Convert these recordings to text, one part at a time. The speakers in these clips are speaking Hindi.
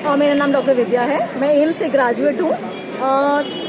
और मेरा नाम डॉक्टर विद्या है। मैं एम्स से ग्रेजुएट हूँ।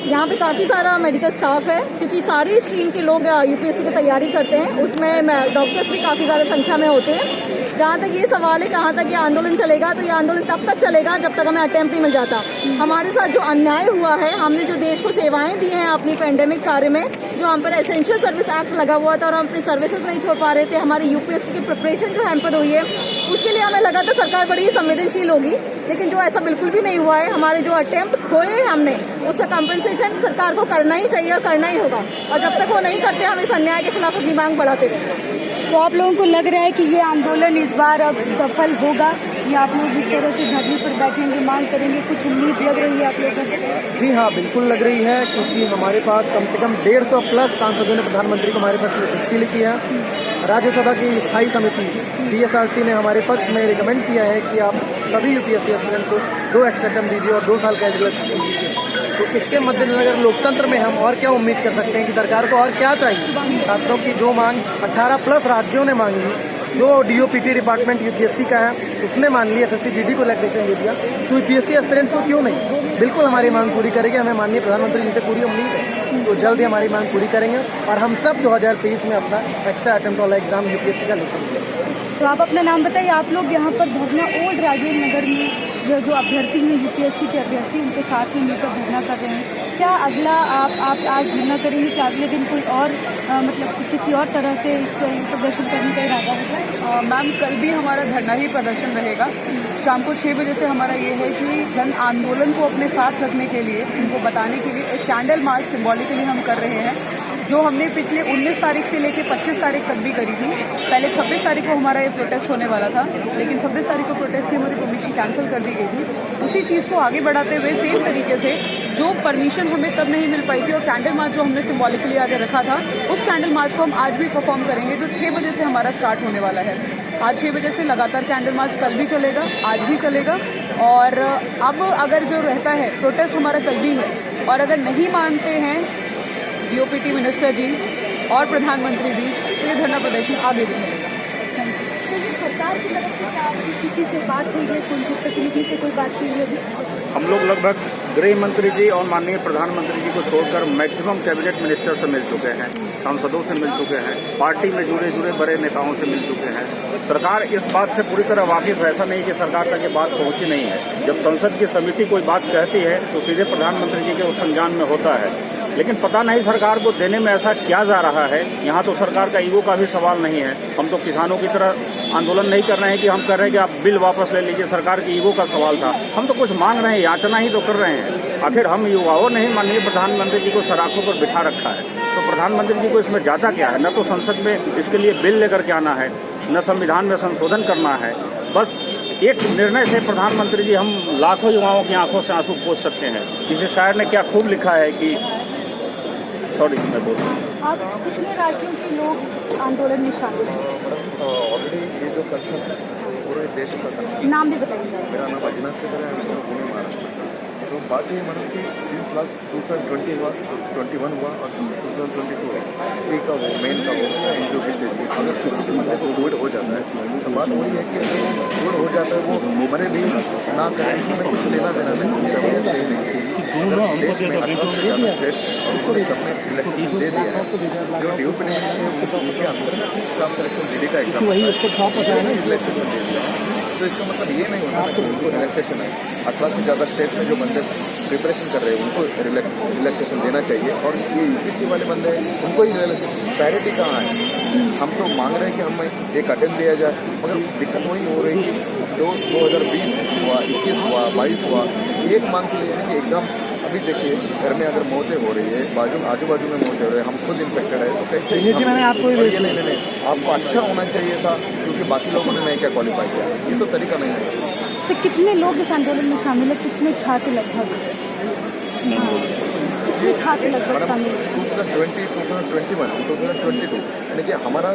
यहाँ पे काफ़ी सारा मेडिकल स्टाफ है क्योंकि सारी स्ट्रीम के लोग यूपीएससी की तैयारी करते हैं। उसमें डॉक्टर्स भी काफ़ी ज़्यादा संख्या में होते हैं। जहाँ तक ये सवाल है कहाँ तक ये आंदोलन चलेगा, तो ये आंदोलन तब तक चलेगा जब तक हमें अटेम्प्ट नहीं मिल जाता। हमारे साथ जो अन्याय हुआ है, हमने जो देश को सेवाएं दी हैं अपनी पेंडेमिक कार्य में, जो हम पर एसेंशियल सर्विस एक्ट लगा हुआ था और हम अपनी सर्विसेज नहीं छोड़ पा रहे थे, हमारी यूपीएससी की प्रिपरेशन जो हैम्पर हुई है, उसके लिए हमें लगा था सरकार बड़ी ही संवेदनशील होगी, लेकिन जो ऐसा बिल्कुल भी नहीं हुआ है। हमारे जो अटेम्प्ट खोए हमने, उसका कंपनसेशन सरकार को करना ही चाहिए और करना ही होगा। और जब तक वो नहीं करते, हम इस अन्याय के खिलाफ अपनी मांग बढ़ाते रहेंगे। तो आप लोगों को लग रहा है कि ये आंदोलन इस बार अब सफल होगा या आप लोग इस तरह से धरने पर बैठेंगे, मांग करेंगे, कुछ उम्मीद लग रही है आप लोगों को? जी हाँ, बिल्कुल लग रही है, क्योंकि हमारे पास कम से कम 150 प्लस सांसदों ने प्रधानमंत्री को हमारे पक्ष में चिट्ठी लिखी है। राज्यसभा की स्थायी समिति DSRC ने हमारे पक्ष में रिकमेंड किया है कि आप सभी यूपीएससी एस्पिरेंट को 2 एक्स्ट्रा टर्म दीजिए और 2 साल का एलिजिबल दीजिए। तो इसके मद्देनजर लोकतंत्र में हम और क्या उम्मीद कर सकते हैं कि सरकार को और क्या चाहिए। छात्रों की जो मांग 18 प्लस राज्यों ने मांगी, जो DOPT डिपार्टमेंट यूपीएससी का है उसने मान लिया, SSC GD को रिलैक्सेशन दे दिया, तो यूपीएससी एस्पिरेंट्स को क्यों नहीं। बिल्कुल हमारी मांग पूरी करेंगे, हमें माननीय प्रधानमंत्री जी से पूरी उम्मीद है, तो जल्द ही हमारी मांग पूरी करेंगे और हम सब 2023 में अपना एक्स्ट्रा अटेम्प्ट वाला एग्जाम यूपीएससी का लिखेंगे। तो आप अपना नाम बताइए। आप लोग यहाँ पर धरना ओल्ड राजेंद्र नगर में जो अभ्यर्थी हैं, यूपीएससी के अभ्यर्थी, उनके साथ में मिलकर धरना कर रहे हैं। क्या अगला आप आज धरना करेंगे, क्या अगले दिन कोई और मतलब किसी और तरह से प्रदर्शन करने का इरादा है? मैम, कल भी हमारा धरना ही प्रदर्शन रहेगा। शाम को 6 बजे से हमारा ये है कि जन आंदोलन को अपने साथ रखने के लिए, उनको बताने के लिए एक कैंडल मार्च सिंबॉलिकली हम कर रहे हैं, जो हमने पिछले 19 तारीख से लेकर 25 तारीख तक भी करी थी। पहले 26 तारीख को हमारा ये प्रोटेस्ट होने वाला था, लेकिन 26 तारीख को प्रोटेस्ट की हमारी परमिशन कैंसिल कर दी गई थी। उसी चीज़ को आगे बढ़ाते हुए सेम तरीके से जो परमिशन हमें तब नहीं मिल पाई थी और कैंडल मार्च जो हमने सिंबॉलिकली आगे रखा था, उस कैंडल मार्च को हम आज भी परफॉर्म करेंगे, जो 6 बजे से हमारा स्टार्ट होने वाला है। आज 6 बजे से लगातार कैंडल मार्च कल भी चलेगा, आज भी चलेगा। और अब अगर जो रहता है प्रोटेस्ट हमारा कल भी है, और अगर नहीं मानते हैं DOPT मिनिस्टर जी और प्रधानमंत्री जी, तो ये धरना प्रदर्शन आगे भी चलेगा। सरकार की तरफ से आपकी किसी से बात हुई है, कोई प्रतिनिधि से कोई बात हुई है? हम लोग लगभग गृह मंत्री जी और माननीय प्रधानमंत्री जी को छोड़कर मैक्सिमम कैबिनेट मिनिस्टर से मिल चुके हैं, सांसदों से मिल चुके हैं, पार्टी में जुड़े बड़े नेताओं से मिल चुके हैं। सरकार इस बात से पूरी तरह वाकिफ है, ऐसा नहीं कि सरकार तक ये बात पहुंची नहीं है। जब संसद की समिति कोई बात कहती है तो सीधे प्रधानमंत्री जी के उस संज्ञान में होता है, लेकिन पता नहीं सरकार को देने में ऐसा क्या जा रहा है। यहाँ तो सरकार का ईगो का भी सवाल नहीं है। हम तो किसानों की तरह आंदोलन नहीं कर रहे हैं कि हम कह रहे हैं कि आप बिल वापस ले लीजिए, सरकार की ईगो का सवाल था। हम तो कुछ मांग रहे हैं, याचना ही तो कर रहे हैं। आखिर हम युवाओं ने ही माननीय प्रधानमंत्री जी को सराखों पर बिठा रखा है, तो प्रधानमंत्री जी को इसमें जाता क्या है? न तो संसद में इसके लिए बिल लेकर के आना है, न संविधान में संशोधन करना है। बस एक निर्णय से प्रधानमंत्री जी हम लाखों युवाओं की आंखों से आंसू पोंछ सकते हैं। किसी शायर ने क्या खूब लिखा है कि मैं बोल रहा हूँ। आप कितने राज्यों के लोग आंदोलन में शामिल हैं? ऑलरेडी ये जो कल्चर है पूरे देश का कल्चर। नाम भी बताइए। मेरा नाम अजनाथ की तरह है, पुणे महाराष्ट्र का। तो बात ये मैडम कि सिंस लास्ट 2020 हुआ, 21 हुआ और 2022 प्री का हो, मेन का हो या इंटरव्यू की स्टेज में, अगर किसी के बंदे को कोविड हो जाता है तो बात वही है कि कोविड हो जाता है, वो मरे भी ना करें, हमें कुछ लेना देना नहीं, ये रवैया सही नहीं है। अगर देश में 18 से ज़्यादा स्टेट्स और उन्होंने सबने रिलैक्सेशन दे दिया है, जो DOPT मिनिस्टर है उनके अंदर स्टाफ सिलेक्शन GD का एग्जाम रिलैक्सेशन दे दिया है। तो इसका मतलब ये नहीं होता कि उनको रिलैक्सेशन है। 18 से ज़्यादा स्टेट में जो बंदे प्रिपरेशन कर रहे हैं उनको रिलैक्सेशन देना चाहिए, और ये UPSC वाले बंदे उनको ही रिलैक्सेशन। पैरिटी कहाँ है? हम तो मांग रहे हैं कि हमें एक अटेम्प्ट दिया जाए, मगर दिक्कत वही हो रही है कि 2020 हुआ, 21 हुआ, 22 हुआ, एक मांग के लिए कि एग्जाम। अभी देखिए घर में अगर मौतें हो रही है, आजू बाजू में मौतें हो रही है, हम खुद इन्फेक्टेड है, तो कैसे? मैंने आपको नहीं, आपको अच्छा होना चाहिए था, क्योंकि बाकी लोगों ने नहीं क्या क्वालिफाई किया, ये तो तरीका नहीं है। तो कितने लोग इस आंदोलन में शामिल है, कितने छात्र लगभग? कितने छात्र लगभग शामिल है? 2020, 2021, 2022 यानी कि हमारा,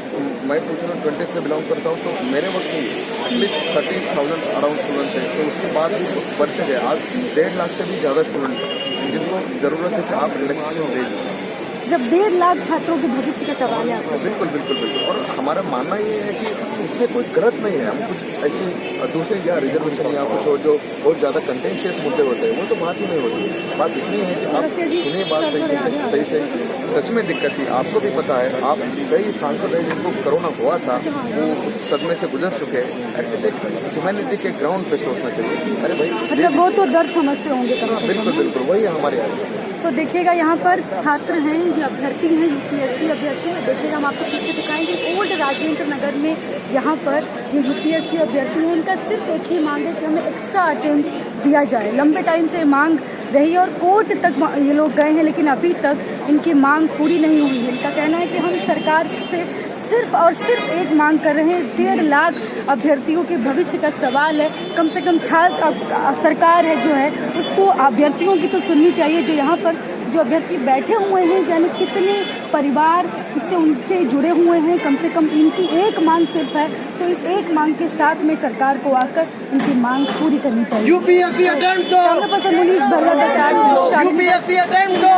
मैं 2020 से बिलोंग करता हूँ, तो मेरे वक्त में एटलीस्ट 30,000 अराउंड स्टूडेंट थे। तो उसके बाद भी बढ़ते गए, आज 1.5 लाख से भी ज़्यादा स्टूडेंट हैं जिनको ज़रूरत है कि आप रिलैक्सेशन दे दीजिए। जब 1.5 लाख छात्रों के भविष्य का सवाल है आपका। बिल्कुल बिल्कुल बिल्कुल। और हमारा मानना ये है कि इसमें कोई गलत नहीं है। हम कुछ ऐसी दूसरे या रिजर्वेशन या कुछ और जो बहुत ज़्यादा कंटेंशियस मुद्दे होते हैं वो तो बात ही नहीं होती। बात इतनी है कि आप सुनिए बात सही से सच में दिक्कत थी। आपको भी पता है, आप कई सांसद हैं जिनको कोरोना हुआ था, वो उस सदमे से गुजर चुके हैं। एटलीस्ट एक ह्यूमैनिटी के ग्राउंड पे सोचना चाहिए कि अरे भाई मतलब वो तो दर्द समझते होंगे तब। बिल्कुल बिल्कुल वही है हमारे यहाँ। तो देखिएगा यहाँ पर छात्र हैं, ये अभ्यर्थी हैं, यूपीएससी अभ्यर्थी हैं। देखिएगा हम आपको पीछे दिखाएंगे ओल्ड राजेंद्र नगर में यहाँ पर ये यूपीएससी अभ्यर्थी हैं। उनका सिर्फ एक ही मांग है कि हमें एक्स्ट्रा अटेम्प्ट दिया जाए। लंबे टाइम से मांग रही है और कोर्ट तक ये लोग गए हैं, लेकिन अभी तक इनकी मांग पूरी नहीं हुई है। इनका कहना है कि हम सरकार से सिर्फ और सिर्फ एक मांग कर रहे हैं। 1.5 लाख अभ्यर्थियों के भविष्य का सवाल है। कम से कम सरकार है जो है उसको अभ्यर्थियों की तो सुननी चाहिए। जो यहाँ पर जो अभ्यर्थी बैठे हुए हैं, यानी कितने परिवार इससे उनसे जुड़े हुए हैं, कम से कम इनकी एक मांग सिर्फ है। तो इस एक मांग के साथ में सरकार को आकर इनकी मांग पूरी करनी चाहिए। यूपीएससी अटेम्प्ट दो, कैमरा पर्सन मुनीश भल्ला के साथ यूपीएससी अटेम्प्ट दो।